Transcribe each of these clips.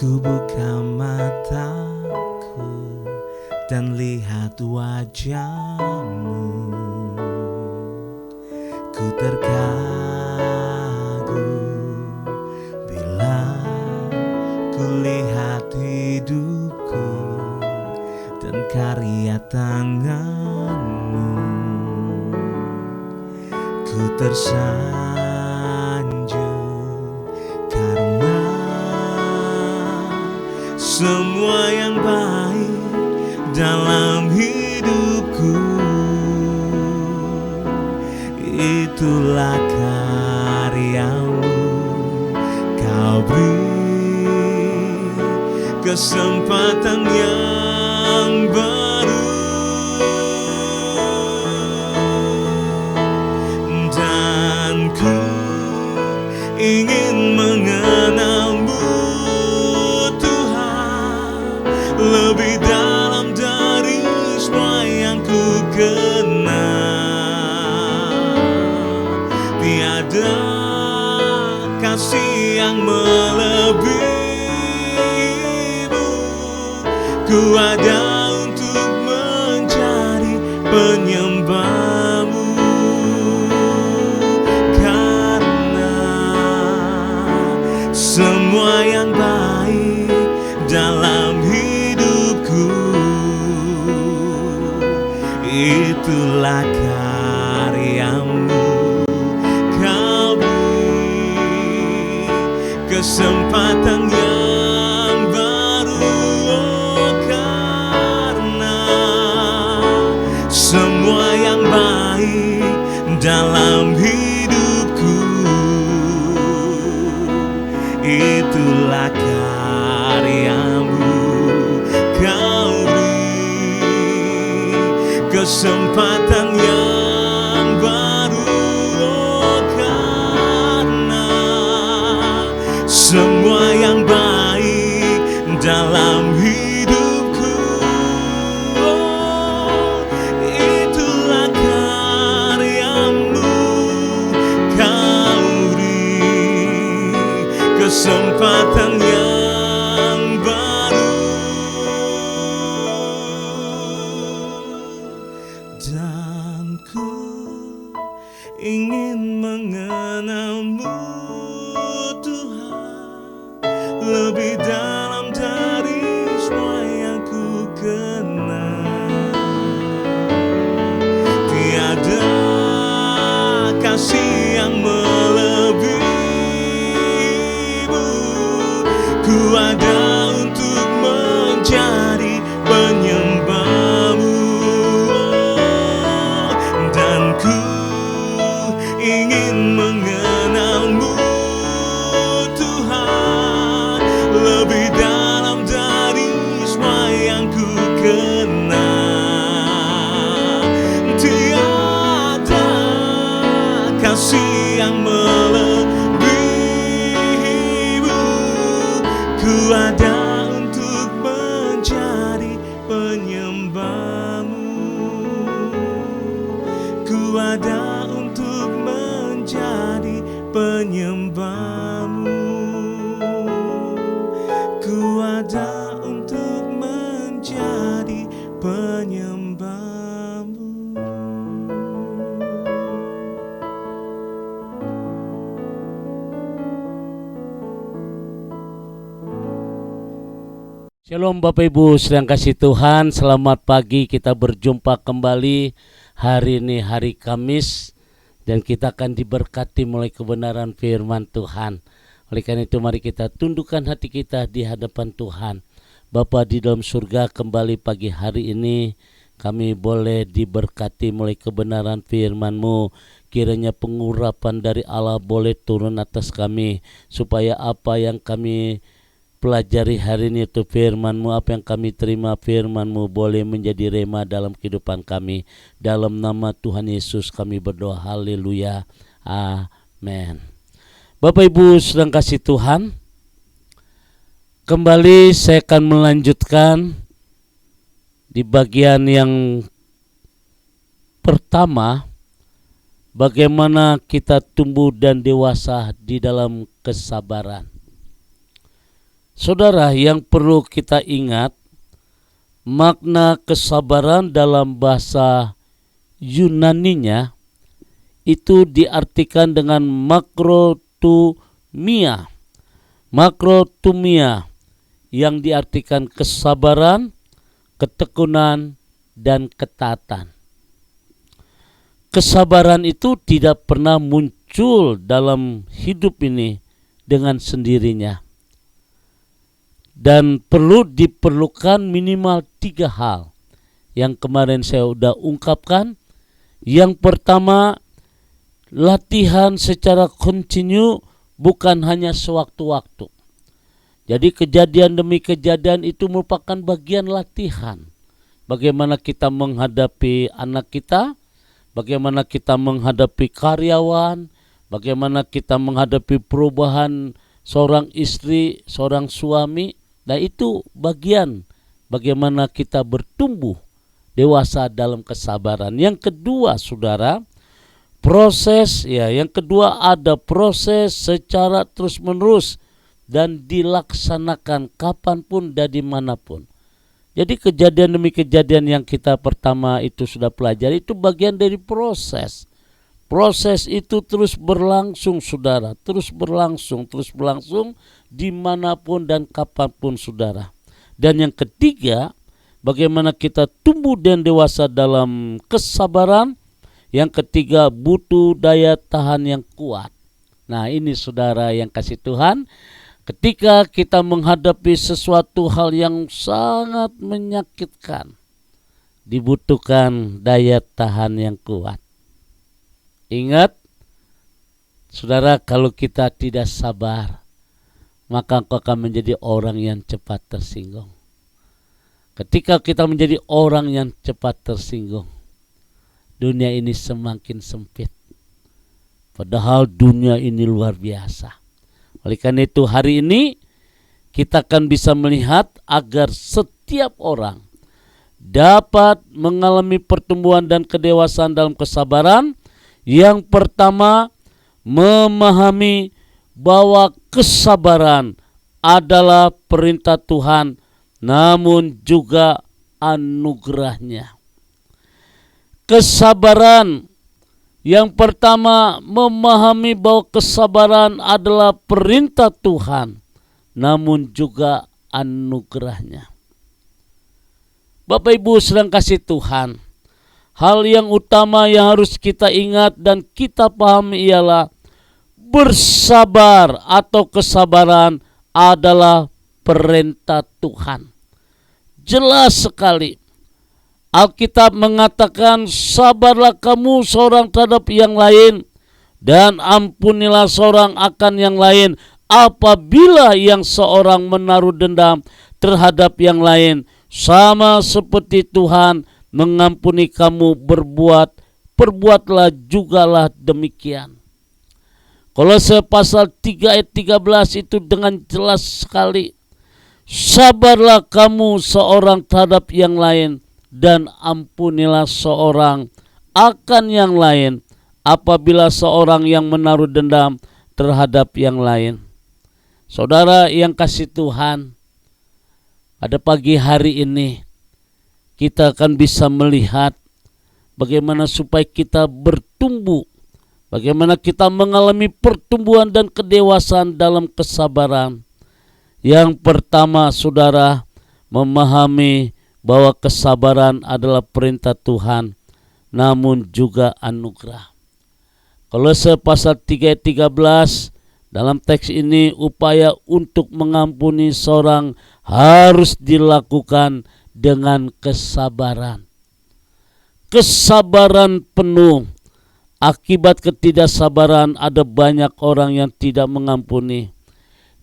Ku buka mataku dan lihat wajahmu. Ku terkagum bila ku lihat hidupku dan karya tanganmu. Ku tersanjung karena semua yang baik dalam hidupku itulah karyamu. Kau beri kesempatan yang baru dan ku ingin mengenalmu Tuhan lebih dalam dari semua yang ku kenal. Tiada kasih yang melebihimu. Ku ada untuk menjadi penyembahmu karena semua yang baik dalam hidupku itulah karyamu. Kau beri kesempatan yang baru, oh, karena semua yang baik dalam hidupku itulah karyamu. Kau beri kesempatan yang baru, oh, karena semua yang baik dalam hidupku, oh, itulah karyamu. Kau beri kesempatan yang baru dan ku ingin mengenalmu Tuhan lebih dalam dari semua yang ku kenal. Tiada kasih yang melebihimu. Ku ada untuk menjadi penyembahmu dan ku ingin mengenalmu Tuhan lebih dalam dari semua yang ku kenal. Tiada kasih yang melebihimu. Ku ada untuk menjadi penyembahmu. Ku ada untuk menjadi penyembahmu. Ku ada untuk menjadi penyembahmu. Shalom Bapak Ibu sedang kasih Tuhan, selamat pagi. Kita berjumpa kembali hari ini hari Kamis dan kita akan diberkati mulai kebenaran firman Tuhan. Oleh karena itu mari kita tundukkan hati kita di hadapan Tuhan. Bapa di dalam surga, kembali pagi hari ini kami boleh diberkati mulai kebenaran firman-Mu. Kiranya pengurapan dari Allah boleh turun atas kami, supaya apa yang kami pelajari hari ini itu firman-Mu, apa yang kami terima firman-Mu boleh menjadi rema dalam kehidupan kami. Dalam nama Tuhan Yesus kami berdoa, haleluya, amin. Bapak Ibu sedang kasih Tuhan, kembali saya akan melanjutkan di bagian yang pertama, bagaimana kita tumbuh dan dewasa di dalam kesabaran. Saudara, yang perlu kita ingat, makna kesabaran dalam bahasa Yunaninya itu diartikan dengan makrotumia. Makrotumia yang diartikan kesabaran, ketekunan, dan ketaatan. Kesabaran itu tidak pernah muncul dalam hidup ini dengan sendirinya. Dan diperlukan minimal 3 hal yang kemarin saya sudah ungkapkan. Yang pertama, latihan secara kontinu, bukan hanya sewaktu-waktu. Jadi kejadian demi kejadian itu merupakan bagian latihan. Bagaimana kita menghadapi anak kita, bagaimana kita menghadapi karyawan, bagaimana kita menghadapi perubahan seorang istri, seorang suami. Nah, itu bagian bagaimana kita bertumbuh dewasa dalam kesabaran. Yang kedua, saudara, yang kedua ada proses secara terus-menerus dan dilaksanakan kapanpun dan dimanapun. Jadi kejadian demi kejadian yang kita pertama itu sudah pelajari, itu bagian dari proses. Proses itu terus berlangsung, saudara, terus berlangsung dimanapun dan kapanpun, saudara. Dan yang ketiga, bagaimana kita tumbuh dan dewasa dalam kesabaran. Yang ketiga, butuh daya tahan yang kuat. Nah, ini saudara yang kasih Tuhan, ketika kita menghadapi sesuatu hal yang sangat menyakitkan, dibutuhkan daya tahan yang kuat. Ingat, saudara, kalau kita tidak sabar, maka engkau akan menjadi orang yang cepat tersinggung. Ketika kita menjadi orang yang cepat tersinggung, dunia ini semakin sempit. Padahal dunia ini luar biasa. Oleh karena itu hari ini kita akan bisa melihat agar setiap orang dapat mengalami pertumbuhan dan kedewasaan dalam kesabaran. Yang pertama, memahami bahwa kesabaran adalah perintah Tuhan, namun juga anugerahnya. Kesabaran, yang pertama, memahami bahwa kesabaran adalah perintah Tuhan, namun juga anugerahnya. Bapak Ibu sedang kasih Tuhan, hal yang utama yang harus kita ingat dan kita pahami ialah bersabar atau kesabaran adalah perintah Tuhan. Jelas sekali Alkitab mengatakan, sabarlah kamu seorang terhadap yang lain dan ampunilah seorang akan yang lain. Apabila yang seorang menaruh dendam terhadap yang lain, sama seperti Tuhan mengampuni kamu perbuatlah jugalah demikian. Kolose pasal 3 ayat 13 itu dengan jelas sekali. Sabarlah kamu seorang terhadap yang lain dan ampunilah seorang akan yang lain apabila seorang yang menaruh dendam terhadap yang lain. Saudara yang kasih Tuhan, pada pagi hari ini kita akan bisa melihat bagaimana supaya kita bertumbuh, bagaimana kita mengalami pertumbuhan dan kedewasaan dalam kesabaran. Yang pertama, saudara, memahami bahwa kesabaran adalah perintah Tuhan, namun juga anugerah. Kolose pasal 3 ayat 13, dalam teks ini upaya untuk mengampuni seorang harus dilakukan dengan kesabaran. Kesabaran penuh. Akibat ketidaksabaran ada banyak orang yang tidak mengampuni.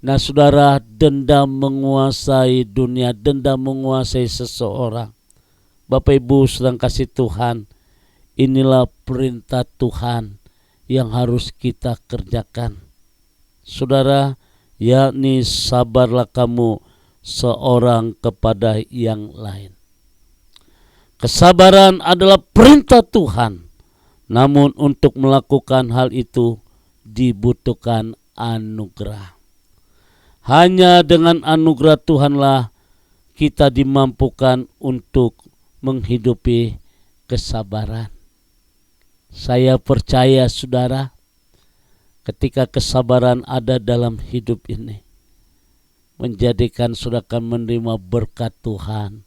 Nah saudara, dendam menguasai dunia, dendam menguasai seseorang. Bapak Ibu sedang kasih Tuhan, inilah perintah Tuhan yang harus kita kerjakan. Saudara, yakni sabarlah kamu seorang kepada yang lain. Kesabaran adalah perintah Tuhan, namun untuk melakukan hal itu dibutuhkan anugerah. Hanya dengan anugerah Tuhanlah kita dimampukan untuk menghidupi kesabaran. Saya percaya saudara, ketika kesabaran ada dalam hidup ini, menjadikan saudara akan menerima berkat Tuhan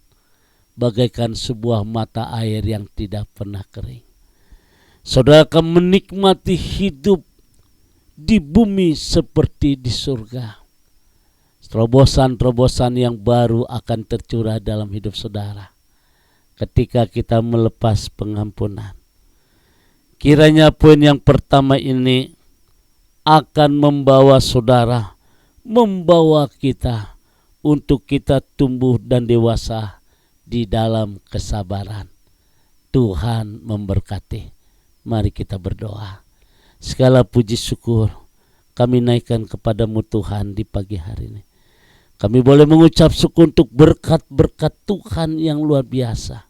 bagaikan sebuah mata air yang tidak pernah kering. Saudara akan menikmati hidup di bumi seperti di surga. Terobosan-terobosan yang baru akan tercurah dalam hidup saudara ketika kita melepas pengampunan. Kiranya poin yang pertama ini akan membawa saudara, membawa kita untuk kita tumbuh dan dewasa di dalam kesabaran. Tuhan memberkati. Mari kita berdoa. Segala puji syukur kami naikkan kepadamu Tuhan di pagi hari ini. Kami boleh mengucap syukur untuk berkat-berkat Tuhan yang luar biasa.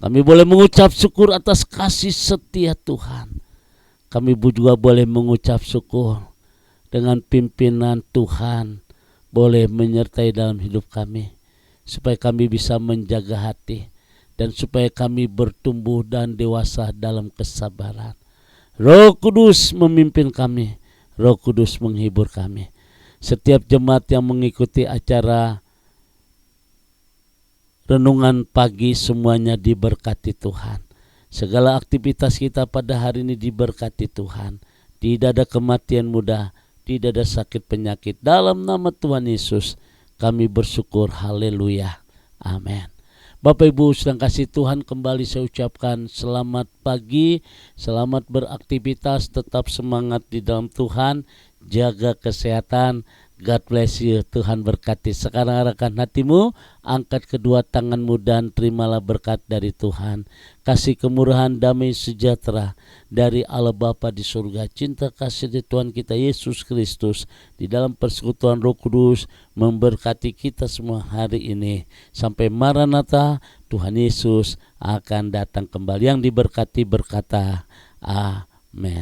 Kami boleh mengucap syukur atas kasih setia Tuhan. Kami juga boleh mengucap syukur dengan pimpinan Tuhan boleh menyertai dalam hidup kami, supaya kami bisa menjaga hati dan supaya kami bertumbuh dan dewasa dalam kesabaran. Roh Kudus memimpin kami, Roh Kudus menghibur kami. Setiap jemaat yang mengikuti acara renungan pagi semuanya diberkati Tuhan. Segala aktivitas kita pada hari ini diberkati Tuhan. Tidak ada kematian muda, tidak ada sakit penyakit. Dalam nama Tuhan Yesus kami bersyukur. Haleluya. Amin. Bapak Ibu sedang kasih Tuhan, kembali saya ucapkan selamat pagi, selamat beraktivitas, tetap semangat di dalam Tuhan, jaga kesehatan. God bless you, Tuhan berkati. Sekarang arahkan hatimu, angkat kedua tanganmu dan terimalah berkat dari Tuhan. Kasih kemurahan, damai sejahtera dari Allah Bapa di surga, cinta kasih dari Tuhan kita Yesus Kristus di dalam persekutuan Roh Kudus memberkati kita semua hari ini. Sampai Maranatha, Tuhan Yesus akan datang kembali. Yang diberkati berkata, Amin.